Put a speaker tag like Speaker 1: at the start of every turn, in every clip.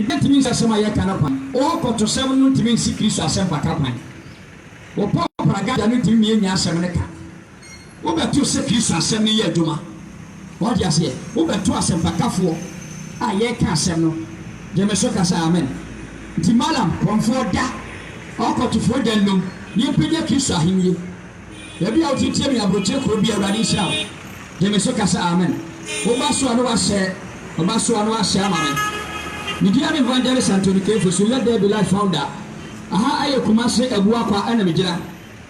Speaker 1: That means as my canapan, or got to 7 to mean secrets or some pacapan. Or Papa Gada to me in Yasamanaka. Over 2 secrets or 7 year Duma. What you say? Over 2 and Pacafo. I yet can't say no. Jemesokas, amen. The madam, comfort that. Or got to 4 then no. You pay your kiss or him. You be out to tell me about your could be a radish out. Jemesokas, amen. Obaso no ase, Obaso no ase amen. Media evangelist Anthony Kefo so let there be life founder. Aha aye Kumase Ebua kwa ana mejira.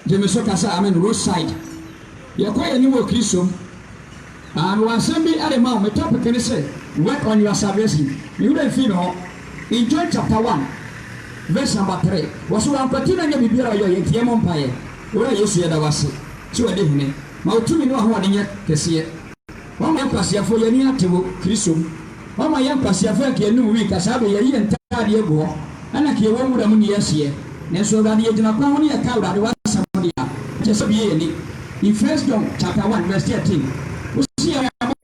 Speaker 1: Jemesokas, amen roadside. Ye kwa ye ni wo Kristo. And one Sunday at the mount, my topic can say, work on your salvation. You don't feel in John chapter 1, verse number 3. Was one continue to be your ATM umpire. Where you see the was so a day. My 2 minutes one in yet to see it. One man pass here for your near to Christum. One my young pass here for a new week as I be a year and 3 years ago. And I came one with a moon years here. And so that the agent of Crown account that was somebody just be in 1 John chapter 1, verse 13.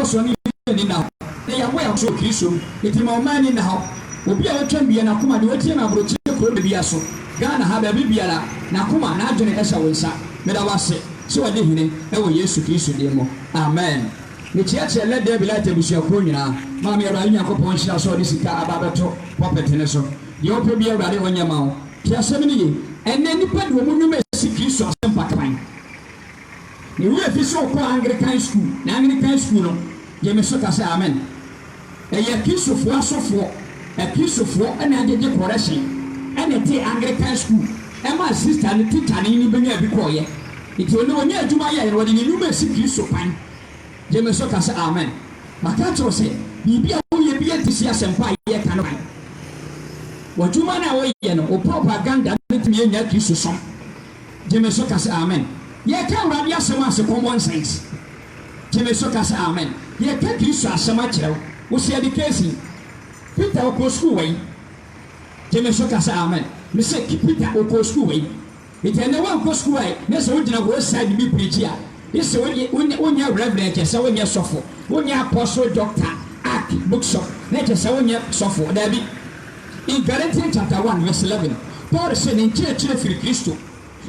Speaker 1: So now they are well so Christum. It is my man in now. Will be a champion and Akuma do it in a brochure could be so. Ghana have a Bibiala, Nakuma, Najun Esawisa, Medawase. So I did him, I will use to kiss you demo. Amen. The church let there be like a Bishop Puna, Mammy Rania Coponcha, so this is Ababato, Puppet Teneso. You open be already on your mouth. Piasemini, and then you put woman you may see kiss or some packline. You will be so called Anglican school, Anglican school. Jemesokas, amen. A kiss of 4 so 4, a kiss of 4, and I did the correction. And a tea Anglican school, and my sister and the teacher in the before ye. It will know near to my eye, what you may see kiss of pine. Jemesokas, amen. Makato say, be a to see us and pie yet can. What you man away, or propaganda, let me in your kiss of some. Jemesokas, amen. Ye can't run your summons upon one sense. Jemesokas, amen. Ye can't use us so much. Was the education? Peter Oko school way. Jemesokas, amen. Mr. Peter Oko school way. It and the one go school way. There's original west side be preacher. It's when you're reverend, so when you're suffer. When you're apostle, doctor, ark, bookshop, let us say when you're suffer. There be in Galatians chapter 1, verse 11. Paul said in church for Christo.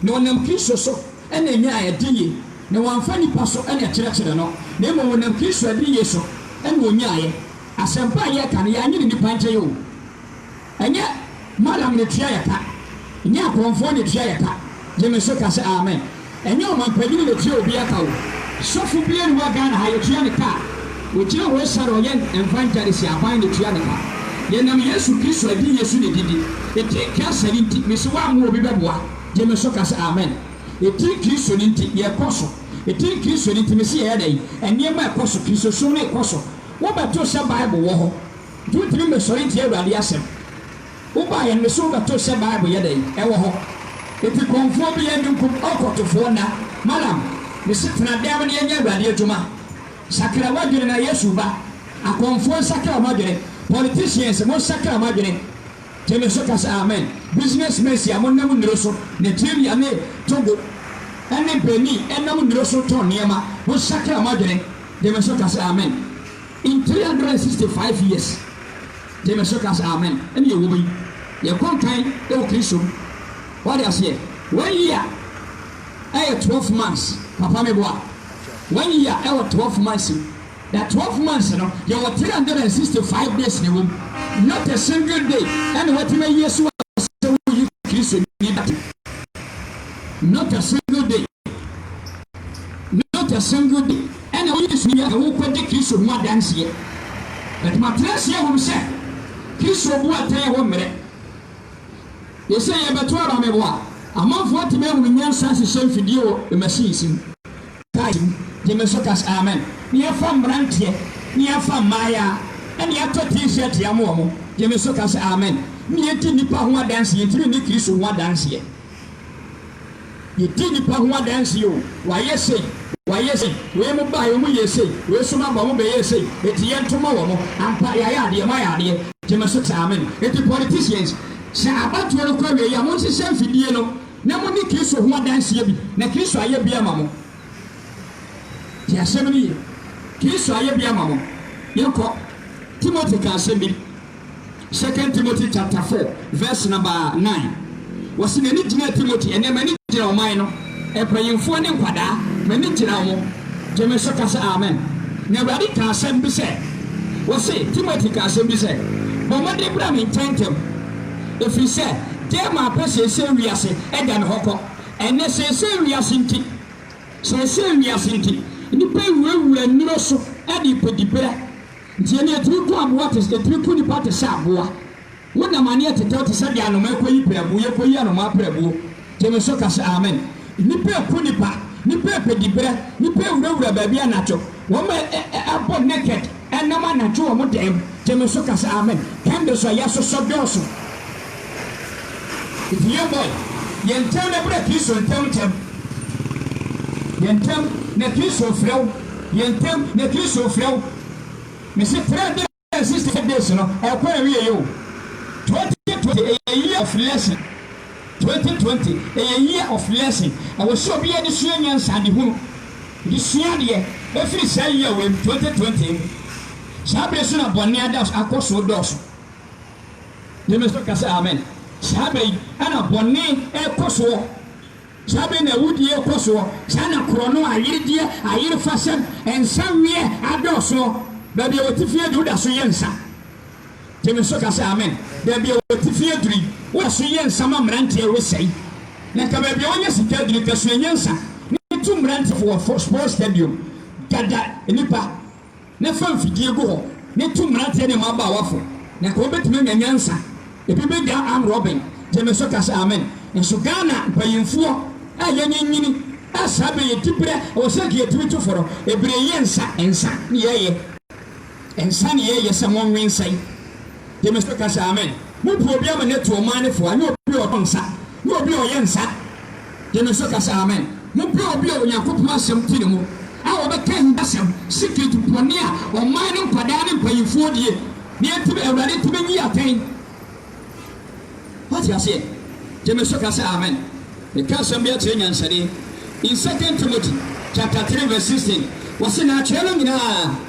Speaker 1: No one Christo so, and then I did. No one funny pastor and a church. No, never when them Christo a day so, and when I as a buyer can you in the pantry. And yet, Madam the Triaka, and yet, conform the Triaka. Jemesokas, amen. And your man paying the Joe Biaco. So for being Wagan, higher Trianica, which you always sorrow yen and find that is your find the Trianica. Then I'm yes to Christo a day soon did it. It take us and Miss One will be Babua. Jemesokas, amen. It take Christo into your apostle. It take Christo into Messiah and near my apostle, Christo soon a apostle. What about your Bible war? Do you remember sorry to Radiasem? Who buy and the soul of Tosha Bible yeday, ever. If you conform the end, you could offer to Fona, Madam, the Sitna Davani and Yadia Juma, Sakra Wagan and Yesuba, a conform Sakra Magane, politicians, and most Sakra Magane. Jemesokas, amen. Business Messi, among them, Rosso, Netilia, Togo, and then Penny, and Namun Rosso Toniama, was Sakra Magane. Jemesokas, amen. In 365 years, Jemesokas, amen. And you will be your content, no Christian. What I say? 1 year, I have 12 months, Papa Meboa. 1 year, I have 12 months. That 12 months, you know, you have 365 days in the room. Not a single day. And what you may years was so you Christian. Not a single day. Not a single day. And I will put the Christian more dance here. But my class here will say, Christian will tell you 1 minute. You say, I'm a 12 Meboa. A month what the man will answer the same video, the machine. Jemesokas, amen. Near from Brantier, near from Maya, and near to T-shirt Yamomo. Jemesokas, amen. Near Tinipa who dance, you three Nikis who dance here. You Tinipa who dance you. Why, yes, say. Why, yes, we will buy whom you say. We're some of them, say. It's the end tomorrow, and Paya, dear Maya, Jemesokas, amen. It's the politicians. Say about to require a Yamonsi self video. No one Nikis who dance here. Nakis, I be a mamma. The assembly, Kiss, I be a mamma. You call Timothy can send me. 2 Timothy chapter 4 verse number 9. Was in any Timothy and then many general minor, a praying for any quada, many general. Jemesoka amen. Nobody can send be said. Was say Timothy can send be said. But what they bring intent him. If he said, dear my person, say we are say, Egan Hoko, and they say we are sinti. Say we are sinti. In the pay we will know so, and you put the prayer. Jenny, 3 what is the 3 good part of Sabua? What the money to tell to say, I know my way, Prabu, my Prabu. Jemesoka amen. Nipe Kunipa, Nipe Pedibra, Nipe Rubra Baby Anacho. Woman upon naked, and no man at 2 of them. Jemesoka amen. Candles are yaso so dorsal. If you boy, Yentem never kiss on Temtem. Yentem, Nekiso Flow, Yentem, Nekiso Flow. Mr. Fred, Sister Days, no, I'll pay you. 2020, a year of lesson. 2020, a year of lesson. I was so be any Syrians and who this year, every say year with 2020. Sabreson of Boniadas, Akoso Dos. You must look as amen. Sabe, Anna Bonnie, a Koso. Sabe, a woody Koso, Sana Chrono, I hear fasten, and some year I do so. Baby, what if you do that? So, yes, Jemesoka amen. There be a Tifia dream. What so yes, some Rantia will say. Like a baby on your security, because yes, need to rent for sports stadium. Gada, Nipa, never figure go. Need to rent any mamba waffle. Nakobet me and Yansa. If you beg arm robbing, Jemesoka amen. And Sugana, by in 4, I yan as Sabi a tipper or Saki a Twitter for a Briansa and San, yea. And Sunny, yes, someone will say, Jemesoka amen. Who program a net to a man for no pure consa, no pure yansa. Jemesoka amen. No pure bill, Yakup some Tino. Our became Bassam, secret to Ponia or mining Padani paying 40 years. Near to be ready to be attained. What you say? Jemesoka amen. The Castle be a train and said in 2 Timothy chapter 3 verse 16 was in a challenge now.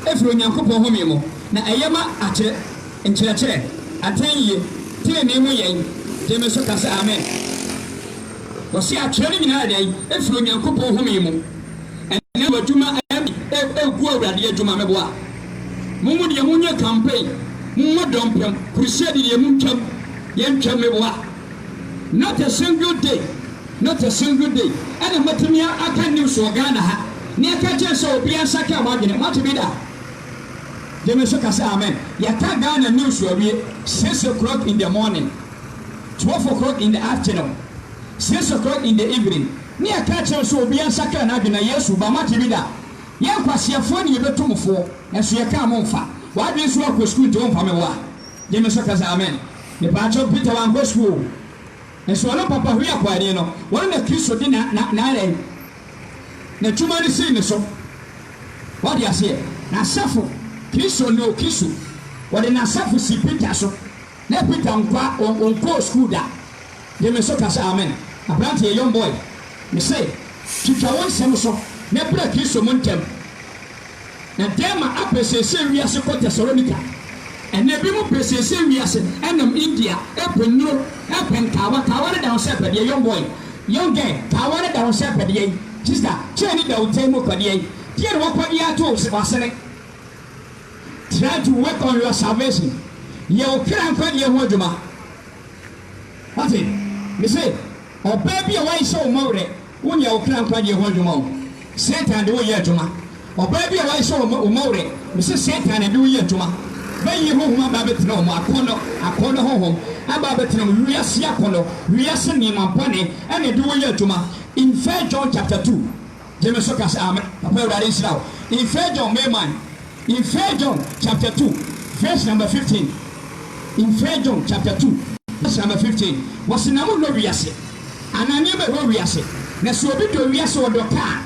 Speaker 1: Every Yakupo Homimo, na Ayama at in church, attend ye, tell me, Jemesoka amen. Was a challenge now, every Yakupo Homimo, and never Juma am a good Juma Meboa. Mumu Yamunia campaign, Mumadumpum, Crusade Yamunkam, Yamkam Meboa. Not a single day, not a single day, and a Matamia Aka News or Ghana, near Catches or Piasaka Wagon, what to be that? Jemesoka amen. Yaka Ghana news will be 6 o'clock in the morning, 12 o'clock in the afternoon, 6 o'clock in the evening. Near catchers will be a saka and Agina, yes, Ubamatibida. Yanquasia phone you better move for, and so you come on far. Why do you work with school to home from a war? Jemesoka amen. The patch of Peter and go school. And so, Papa, we are quite, you know, one of the kids of dinner, not nine. The too many seen so. What do you say? Now, suffer. Kiso no kisu. What in a safu si Peter so. Ne Peter on co school da. Jemesoka amen. A plant a young boy. Me say, Kika one semuso. Ne break kiso montem. Na dema apese we as a Thessalonica. And ne bimu pese we as enum India. Epen no. Epen kawa down separate a young boy. Young girl, kawa down separate. Sister, Chenny da utemo kadie. Dear what you are told was try to work on your salvation. You can't find your wajuma. What it? Me say, oh baby, why so more? When you can't find your wajuma. Satan do your juma. Oh baby, why so more? Me say Satan and do your juma. When you home, my baby, no more. I call home. I'm about to we are Siakono, we are sending my pony, and they do your juma. In 1 John chapter 2, Jemesoka amen. In 1 John, Mayman. In 1 John chapter 2, verse number 15. In 1 John chapter 2, verse number 15. Was in our Loriase. And I never Loriase. Nesuabito Riaso or Doka.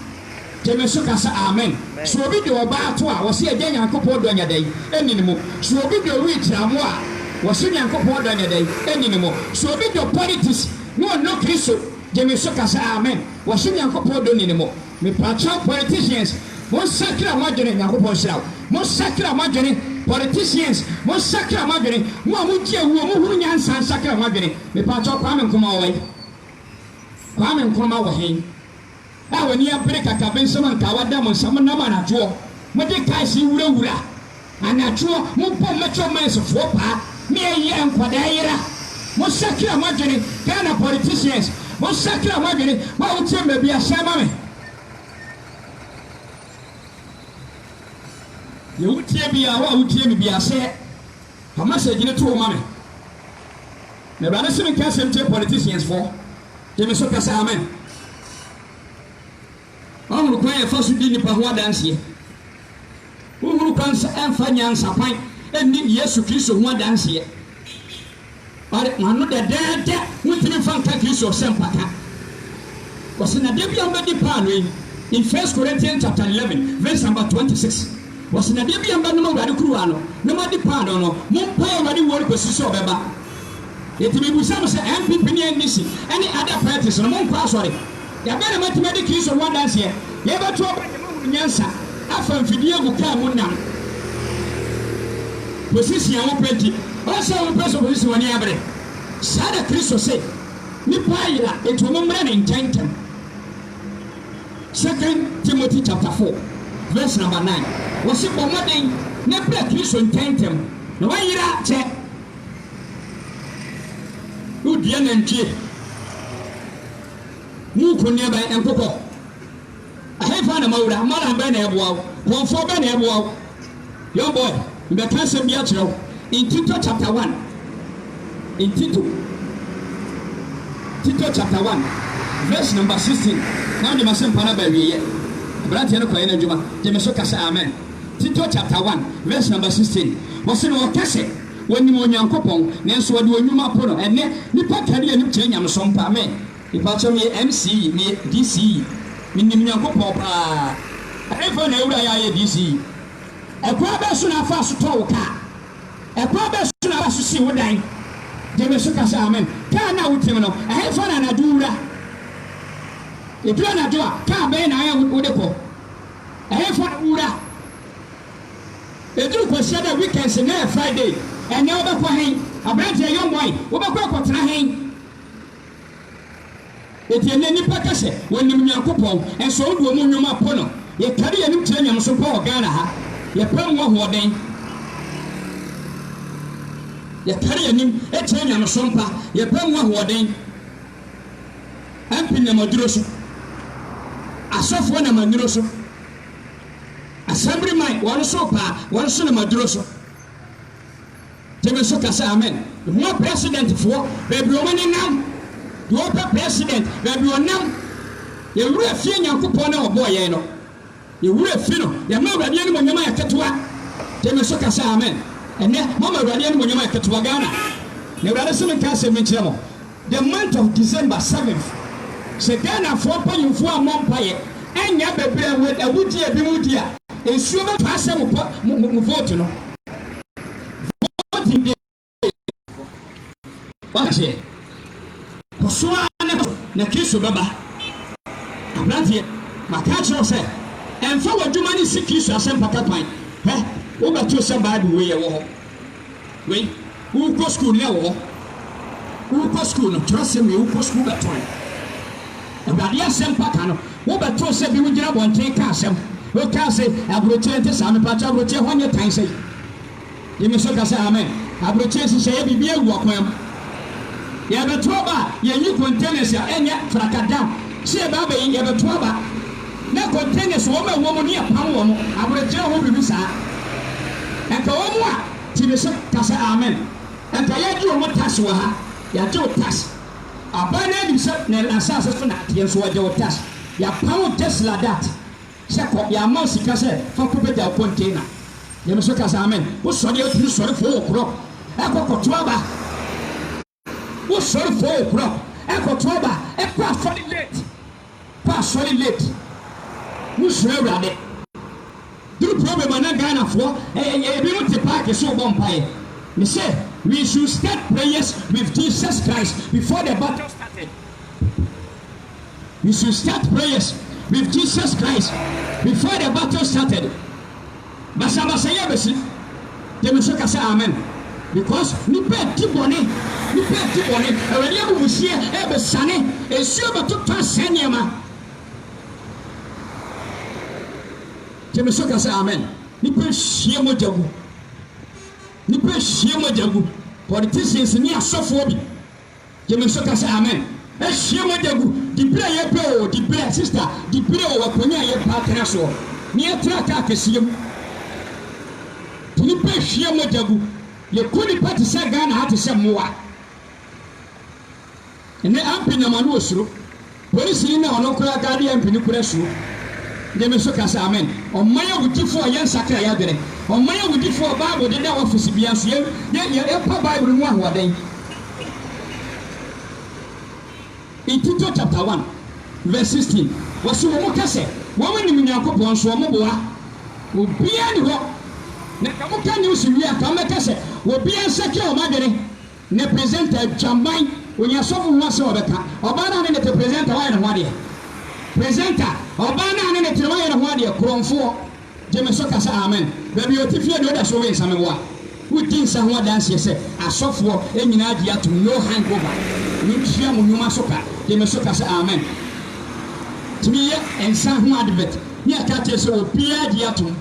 Speaker 1: Jemesoka amen. Suabito Batua was here again and couple on your day. Anymore. Suabito rich Amoa was in and couple on your day. Anymore. Suabito politics. No Christo. Jemesoka amen. Was in and couple on anymore. Me patch politicians. Most sacred margin in Yakupo Shell. Most sacred margin politicians mo sakra magene mo amutie wo mo huru nyansa sakra magene me pa cho Kwame Nkrumah wo Kwame Nkrumah wo hen a wani ya break aka ben so man ka wada mo sam na ma na jo mo de kai si wura anacho mo po mecho mense fo pa me ye enkwada yira mo sakra magene Ghana politicians mo sakra magene ma utie me bia shama me ye utie bia wa utie me bia se ha message ne to ma me me ba na se me ka semte politicians for je me so ka sa amen on ko e fa su di nipa ho adanse uhuru kan sa enfa nyansa pan enni Yesu Kristo ho adanse are manu da mutimi fanka Kristo sempaka wasina debi amba di pano in 1 Corinthians chapter 11 verse number 26 wasina debi amba no ngade kuruwa no no ma di pano no mumpa wadi wori kwesiso beba yetimi busam se MPP ni NDC any other parties no mumpa sorry ya bere matime di Kristo ho adanse ye ba to ba nyansa afa mfidie guka munam posisi ya mopenti ose wo peso posisi wani abre sada Kristo se ni paira eto momra ne ntentem 2 Timothy chapter 4 verse number 9 wose bomoden ne pra Kristo ntentem na wayira che udie na ntie mu ko ne ba enkoko ahefa na mawura mara ba na eboa wonfo ba na eboa young boy be kan se bia kire in Tito chapter 1 in Tito chapter 1 verse number 16 now the masen para ba wiye brate no koye na djuma je me so kasa amen Tito chapter 1 verse number 16 wose no kase woni mo nyankopon nenso wode onwuma pono ene nipa kare anim kire nyam so mpa amen ipa cho me MC me DC minim nyankopon pa efa na ewura ya DC ekwa ba so na fa so to ka ekwa ba so na ba so si wodan je me so kasa amen ka na wutim no efa na dura edura na doa ka be na ya wodeko efa ura eduru ko shada weekends na Friday ene obekwa hen abrante young boy obekwa kwotena hen etiene nipa kase wonim nyankopon enso wodo mu nwoma pono ye kare ye nim kyerɛ nyam so pa Ghana ha ye pam wo hoden ye kare ye nim kyerɛ nyam so mpa ye pam wo hoden ampi na maduro so asofo na maduro so assembly man won so pa won so na maduro so tebe so kasa amen mo president fo baby o mani nam do president baby o nam ye wura fie nyankopon na obo ye no ye wura fi no ye ma wura ne mo nyama ya ketewa tebe so kasa amen ene mo ma wura ne mo nyama ya ketewa Ghana ne wura se me ka se me kire mo the month of December 7th se Ghana fo panyimfo amompa ye enya bebre we awudi ebi mudi a ensuo be pase mo vote no voting day wache kosoa na Kristo baba abrante makacho se emfa waduma ni si Kristo asempa kapan wo beto se Bible we ye wo ho we wo go school ne wo ko school no trust me wo ko school beto abadi asempa kano wo beto se bi wo gira bonten ka asem wo ka se abroche ente sa me pacha abroche honye tan sei yemi so ka se amen abroche se ye bibi ewu akwam ya beto ba ye yi containers ya enya frakadam se ba ba ye beto ba na containers wo ma wo mo ni apam wo mo abroche ho bibi sa enka wo mo a ti me so ka se amen enka ya ji wo mo tax wo ha ya ji wo tax abana bi se na asase so na tie so wo ji wo tax ya pam Tesla that se ko ya ma sika se fa ko be ja container ye me so ka se amen wo so de o ti so re fo wo kro e ko ko to ba wo so re fo wo kro e ko to ba e kwa solid late wo so awrade the problem na Ghana for e bi mo te park so bon pae me say we should start prayers with Jesus Christ before the battle started. We should start prayers with Jesus Christ before the battle started. Basa ya besi Dem so ka say amen. Because nipa ti bone awadi abubusie e be sane esuo betoto asaniema. Dem so ka say amen. Nipa hie mojagu. Politicians ni asofo bi. Dem so ka say amen. E hie mojagu. Di bra ye pe o, di bra sister, di bra o wakonya ye pa tena so. Ni etra ka kesiem. Nipa hie mojagu. Ye kuni pati se Ghana hati se mwa. Ene ampi na manu osuro. Polisi ni na onokura gadi ampi ni kure suro. Deme so ka say amen. Omaya wutifo yen sakra ya dere. Omaya wutifo Bible de da office bia so ye pa Bible mu ahoden. In Tito chapter 1 verse 16. Wasu wo kase, wo wani Nyankopon so mo boa. Obia ni ho. Na kamuka news wi aka mekase obi ansake o madere ne presenter Jamban onyasofu ho ase obeka obana ne te presenter wa ne ho ade presenter obana ne te wa ne ho ade kromfo jeme so kasa amen baby otifie no da so we nsame wa wutin sa ho dance se asofo enyina ade atum no hangover ni tia mo nyuma so ka jeme so kasa amen timiye ensa ho advert ni akate se obi ade atum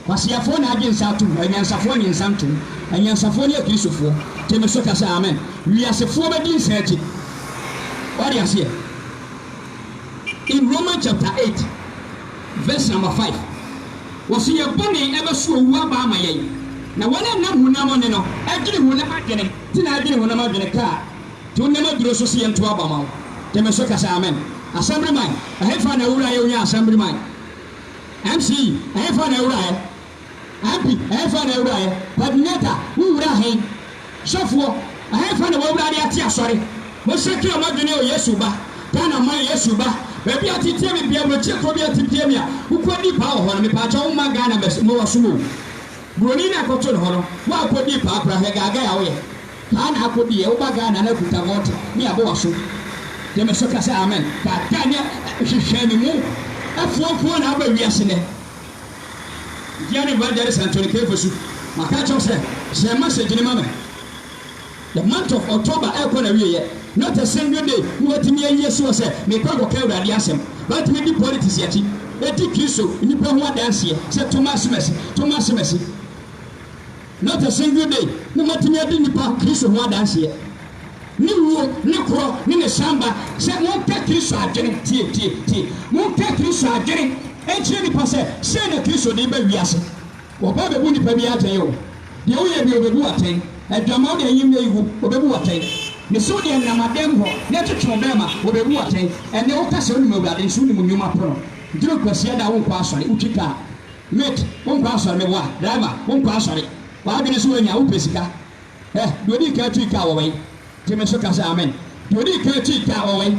Speaker 1: wasiafo na agye nsatu anyansafo ni nsantu anyansafo ni akrisofo teme so kasa amen wiasefo ba di nsachi what do you see in Romans chapter 8 verse number 5 wasi ye bone ebe so owu aba amaye na wona na hunam ne no agire hunam agene tina agire hunam agene ka to ne maduro so se yento aba mawo teme so kasa amen assembly man ahefa na wura ye onya assembly man MC ahefa na wura ye happy efa na ewura but neta wura hen sofo efa na wura de ati asori mo seki o madwene o Yesu ba kana man Yesu ba baby atitie me bia mo cheko bia atitie me a ukodi pa ho na me pa cha umma Ghana bes mo wasumo broni na koto no ho wa akodi pa akra he gaga ya wo ye kana akodi e uba Ghana na kuta vote ni abo waso de me so ka say amen ka kanya hwehwe ni mu afuofo na aba wiase ne Diane Evangelist Anthony Kefosu makacho say message ni mama the month of October ekona wiye not a single day who watimi yesu say me kwa go kawra de asem but me di politics yati eti Kristo nipa ho adanse say Thomas Messi not a single day no matimi adi nipa Kristo ho adanse ni wo ni kro ni ne samba say mo ka Kristo adwene tie mo ka Kristo adwene enche ni pase se na Kristo de ba wiase wo ba be bu ni pa bi aten o de wo ye bi obebu aten adwama wo de yim na ihu obebu aten ne so de na madem ho ne twetwe be ma obebu aten ene wo ka se oni mawurade so ni mu nyuma pro ndiro kwase da wo kwa asore utwika mate wo kwa asore me wa driver wo kwa asore wa adwene so anya wo pesika do di ka twika wo we teme so ka se amen do di ka twika wo we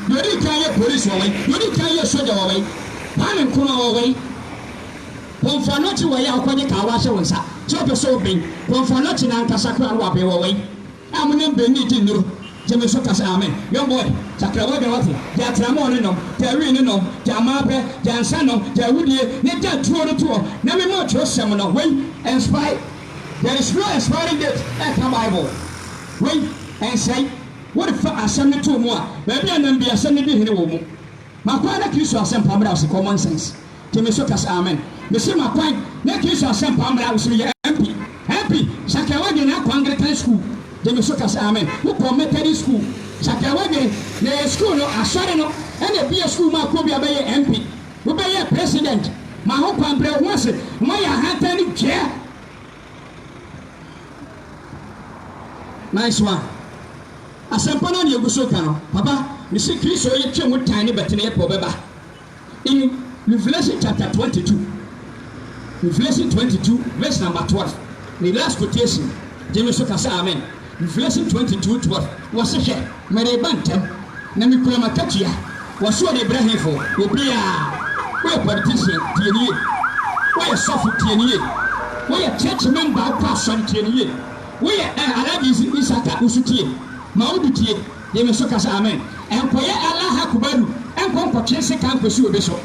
Speaker 1: do di ka ye police wo we do di ka ye soldier wo we Pale nkuna wawe Konfanochi wa ya kwenye kawashe wonsa Chope so bin Konfanochi na nkasakwa wabe wawe Amune mbeni di nuru Jeme so kasa amen Young boy Sakra wabe wati Ja tramo nino Ja ri nino Ja mape Ja nsano Ja udie Ne ja tuo no tuo Na me mo tuo semo no Wey Inspire There is no expiring date Eka Bible Wey Ensay What if asem ne tuo mua Baby anambi asem ne di hini womu Makwana Kristo asempa amra was common sense. Teme so kasa amen. Me say makwan na Kristo asempa amra was ye MP. Sakawa de na Anglican school. Teme so kasa amen. Who Methodist school. Sakawa de na school no asore no and e be school ma ko bia be ye MP. Wo be ye president. Ma ho kwambre ho ase. Mo ya hata ni gye. Nice one. Asempa no ne eguso ka no. Papa Mr. Kristo ye twa mu tan ne betene ye pobeba in Revelation chapter 22 Revelation 22 verse number 12 the last quotation James so kasa amen Revelation 22:12 was hye mere bantem na mi kura makatua was so de Ibrahim fo obi a we politician tie nie we sofu tie nie we church member pastor tie nie we alaji Isaka usutie maudi tie James so kasa amen enkoye Allah akubaru enko nkotwe se kan kwesi obeso